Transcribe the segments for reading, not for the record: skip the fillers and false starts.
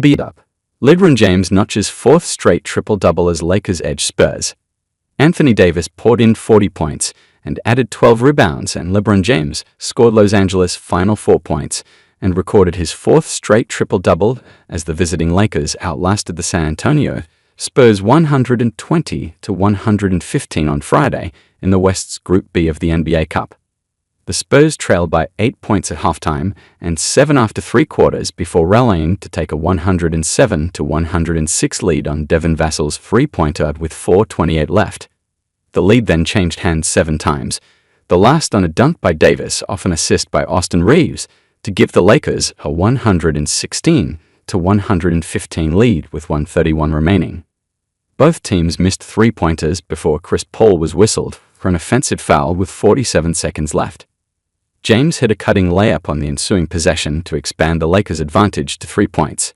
NBA. LeBron James notches fourth straight triple-double as Lakers edge Spurs. Anthony Davis poured in 40 points and added 12 rebounds, and LeBron James scored Los Angeles' final 4 points and recorded his fourth straight triple-double as the visiting Lakers outlasted the San Antonio Spurs 120-115 on Friday in the West's Group B of the NBA Cup. The Spurs trailed by 8 points at halftime and 7 after 3 quarters before rallying to take a 107-106 lead on Devin Vassell's three-pointer with 4:28 left. The lead then changed hands 7 times, the last on a dunk by Davis off an assist by Austin Reaves to give the Lakers a 116-115 lead with 1:31 remaining. Both teams missed three-pointers before Chris Paul was whistled for an offensive foul with 47 seconds left. James hit a cutting layup on the ensuing possession to expand the Lakers' advantage to 3 points.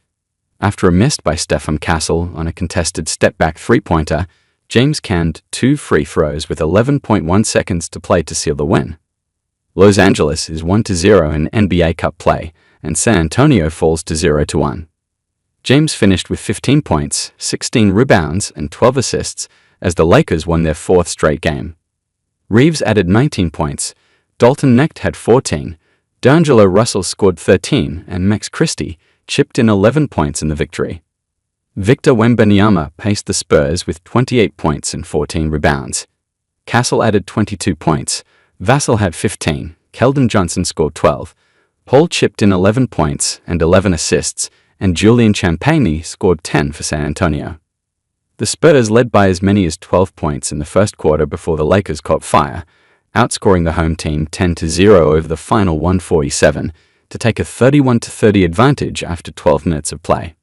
After a miss by Stephon Castle on a contested step-back three-pointer, James canned 2 free throws with 11.1 seconds to play to seal the win. Los Angeles is 1-0 in NBA Cup play, and San Antonio falls to 0-1. James finished with 15 points, 16 rebounds, and 12 assists as the Lakers won their 4th straight game. Reaves added 19 points, Dalton Knecht had 14, D'Angelo Russell scored 13, and Max Christie chipped in 11 points in the victory. Victor Wembanyama paced the Spurs with 28 points and 14 rebounds. Castle added 22 points, Vassell had 15, Keldon Johnson scored 12, Paul chipped in 11 points and 11 assists, and Julian Champagnie scored 10 for San Antonio. The Spurs led by as many as 12 points in the first quarter before the Lakers caught fire, outscoring the home team 10-0 over the final 147 to take a 31-30 advantage after 12 minutes of play.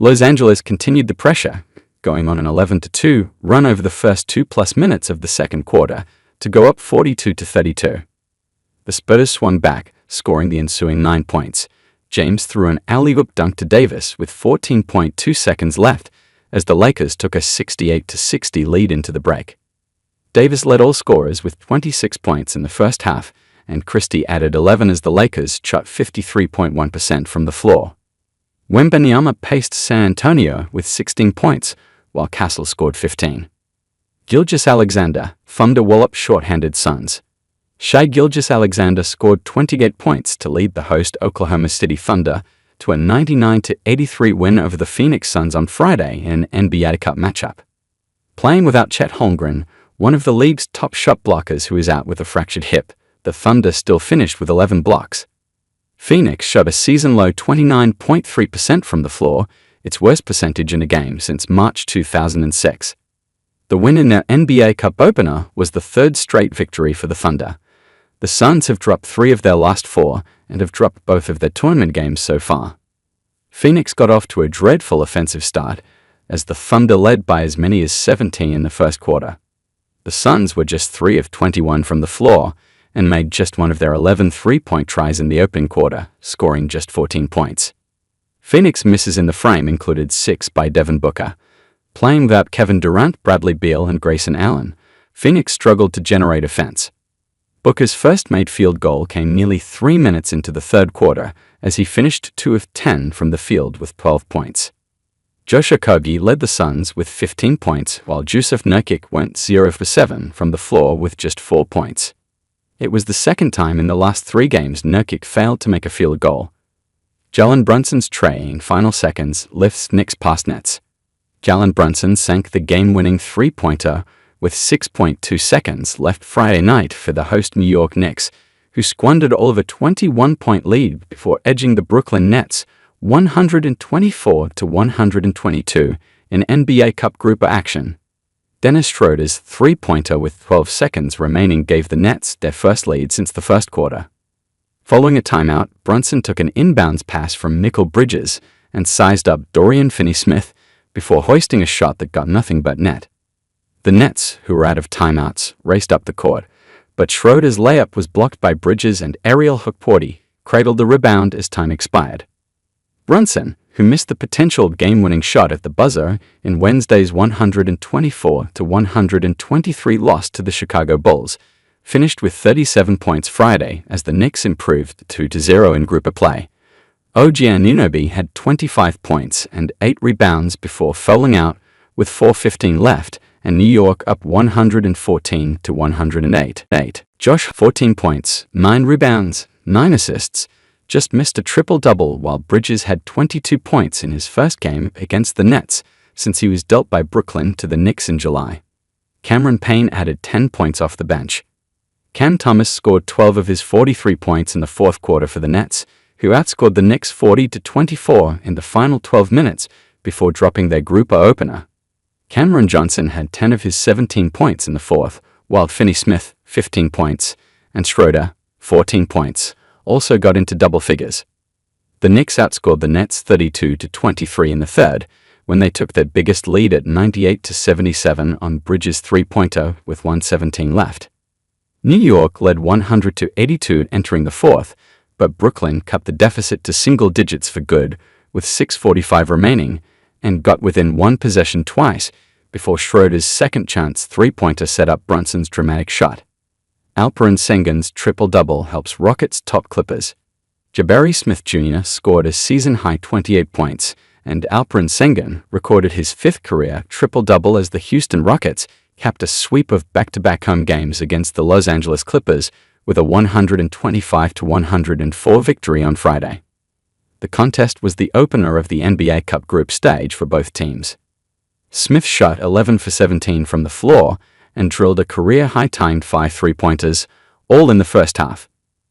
Los Angeles continued the pressure, going on an 11-2 run over the first 2+ minutes of the second quarter to go up 42-32. The Spurs swung back, scoring the ensuing 9 points. James threw an alley-oop dunk to Davis with 14.2 seconds left as the Lakers took a 68-60 lead into the break. Davis led all scorers with 26 points in the first half, and Christie added 11 as the Lakers shot 53.1% from the floor. Wembanyama paced San Antonio with 16 points, while Castle scored 15. Gilgeous-Alexander thumbed a wallop short-handed Suns. Shai Gilgeous-Alexander scored 28 points to lead the host Oklahoma City Thunder to a 99-83 win over the Phoenix Suns on Friday in an NBA Cup matchup. Playing without Chet Holmgren, one of the league's top shot blockers who is out with a fractured hip, the Thunder still finished with 11 blocks. Phoenix shot a season-low 29.3% from the floor, its worst percentage in a game since March 2006. The win in their NBA Cup opener was the 3rd straight victory for the Thunder. The Suns have dropped 3 of their last 4 and have dropped both of their tournament games so far. Phoenix got off to a dreadful offensive start, as the Thunder led by as many as 17 in the first quarter. The Suns were just 3 of 21 from the floor and made just one of their 11 three-point tries in the opening quarter, scoring just 14 points. Phoenix misses in the frame included 6 by Devin Booker. Playing without Kevin Durant, Bradley Beal, and Grayson Allen, Phoenix struggled to generate offense. Booker's first made field goal came nearly 3 minutes into the third quarter as he finished 2 of 10 from the field with 12 points. Josh Okogie led the Suns with 15 points, while Jusuf Nurkic went 0 for 7 from the floor with just 4 points. It was the second time in the last 3 games Nurkic failed to make a field goal. Jalen Brunson's tray in final seconds lifts Knicks past nets. Jalen Brunson sank the game-winning three-pointer with 6.2 seconds left Friday night for the host New York Knicks, who squandered all of a 21-point lead before edging the Brooklyn Nets 124-122 in NBA Cup group action. Dennis Schroeder's three-pointer with 12 seconds remaining gave the Nets their first lead since the first quarter. Following a timeout, Brunson took an inbounds pass from Mikal Bridges and sized up Dorian Finney-Smith before hoisting a shot that got nothing but net. The Nets, who were out of timeouts, raced up the court, but Schroeder's layup was blocked by Bridges and Ariel Hukporti cradled the rebound as time expired. Brunson, who missed the potential game-winning shot at the buzzer in Wednesday's 124-123 loss to the Chicago Bulls, finished with 37 points Friday as the Knicks improved 2-0 in group play. OG Anunoby had 25 points and 8 rebounds before fouling out with 4:15 left, and New York up 114 to 108. Josh, 14 points, 9 rebounds, 9 assists, just missed a triple-double, while Bridges had 22 points in his first game against the Nets since he was dealt by Brooklyn to the Knicks in July. Cameron Payne added 10 points off the bench. Cam Thomas scored 12 of his 43 points in the fourth quarter for the Nets, who outscored the Knicks 40-24 in the final 12 minutes before dropping their group opener. Cameron Johnson had 10 of his 17 points in the fourth, while Finney-Smith, 15 points, and Schroeder, 14 points, also got into double figures. The Knicks outscored the Nets 32-23 in the third, when they took their biggest lead at 98-77 on Bridges' three-pointer with 1:17 left. New York led 100-82 entering the fourth, but Brooklyn cut the deficit to single digits for good with 6:45 remaining and got within one possession twice before Schroeder's second-chance three-pointer set up Brunson's dramatic shot. Alperen Sengun's triple-double helps Rockets top Clippers. Jabari Smith Jr. scored a season-high 28 points, and Alperen Sengun recorded his fifth career triple-double as the Houston Rockets capped a sweep of back-to-back home games against the Los Angeles Clippers with a 125-104 victory on Friday. The contest was the opener of the NBA Cup group stage for both teams. Smith shot 11 for 17 from the floor and drilled a career-high timed 5 three-pointers, all in the first half.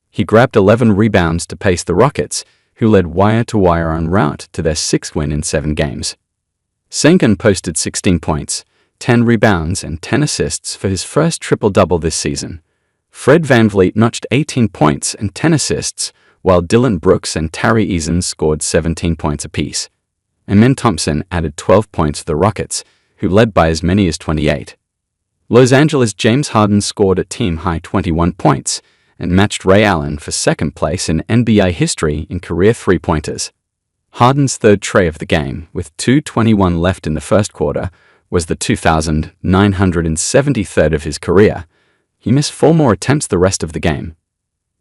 He grabbed 11 rebounds to pace the Rockets, who led wire-to-wire en route to their 6th win in 7 games. Sengun posted 16 points, 10 rebounds, and 10 assists for his first triple-double this season. Fred VanVleet notched 18 points and 10 assists, while Dylan Brooks and Tari Eason scored 17 points apiece. Amen Thompson added 12 points for the Rockets, who led by as many as 28. Los Angeles' James Harden scored a team-high 21 points and matched Ray Allen for second place in NBA history in career three-pointers. Harden's third tray of the game, with 2:21 left in the first quarter, was the 2,973rd of his career. He missed 4 more attempts the rest of the game.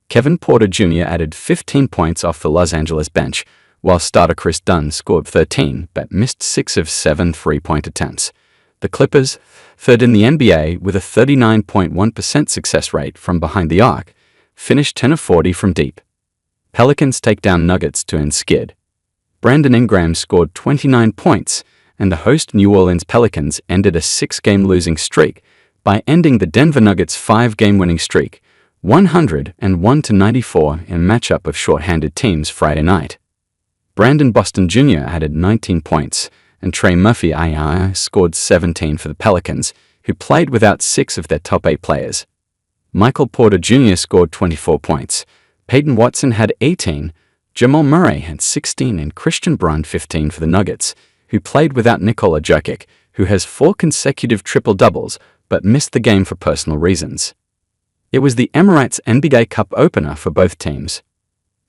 Kevin Porter Jr. added 15 points off the Los Angeles bench, while starter Chris Dunn scored 13 but missed 6 of 7 three-point attempts. The Clippers, third in the NBA with a 39.1% success rate from behind the arc, finished 10 of 40 from deep. Pelicans take down Nuggets to end skid. Brandon Ingram scored 29 points, and the host New Orleans Pelicans ended a 6-game losing streak by ending the Denver Nuggets' 5-game winning streak, 101-94 in a matchup of short-handed teams Friday night. Brandon Boston Jr. added 19 points, and Trey Murphy scored 17 for the Pelicans, who played without 6 of their top 8 players. Michael Porter Jr. scored 24 points, Peyton Watson had 18, Jamal Murray had 16, and Christian Braun 15 for the Nuggets, who played without Nikola Jokic, who has 4 consecutive triple-doubles but missed the game for personal reasons. It was the Emirates NBA Cup opener for both teams.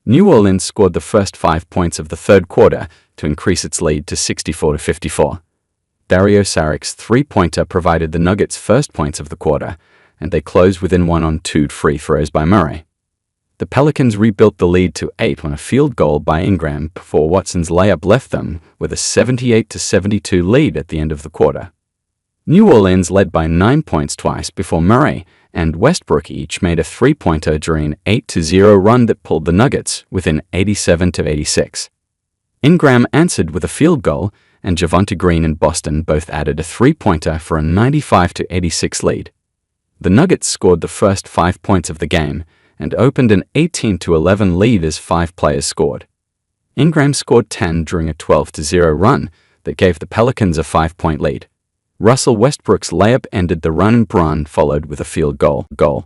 New Orleans scored the first 5 points of the third quarter to increase its lead to 64-54. Dario Saric's three-pointer provided the Nuggets' first points of the quarter, and they closed within 1 on 2 free throws by Murray. The Pelicans rebuilt the lead to 8 on a field goal by Ingram before Watson's layup left them with a 78-72 lead at the end of the quarter. New Orleans led by 9 points twice before Murray and Westbrook each made a three-pointer during an 8-0 run that pulled the Nuggets within 87-86. Ingram answered with a field goal, and Javonte Green and Boston both added a three-pointer for a 95-86 lead. The Nuggets scored the first 5 points of the game and opened an 18-11 lead as 5 players scored. Ingram scored 10 during a 12-0 run that gave the Pelicans a 5-point lead. Russell Westbrook's layup ended the run and Braun followed with a field goal.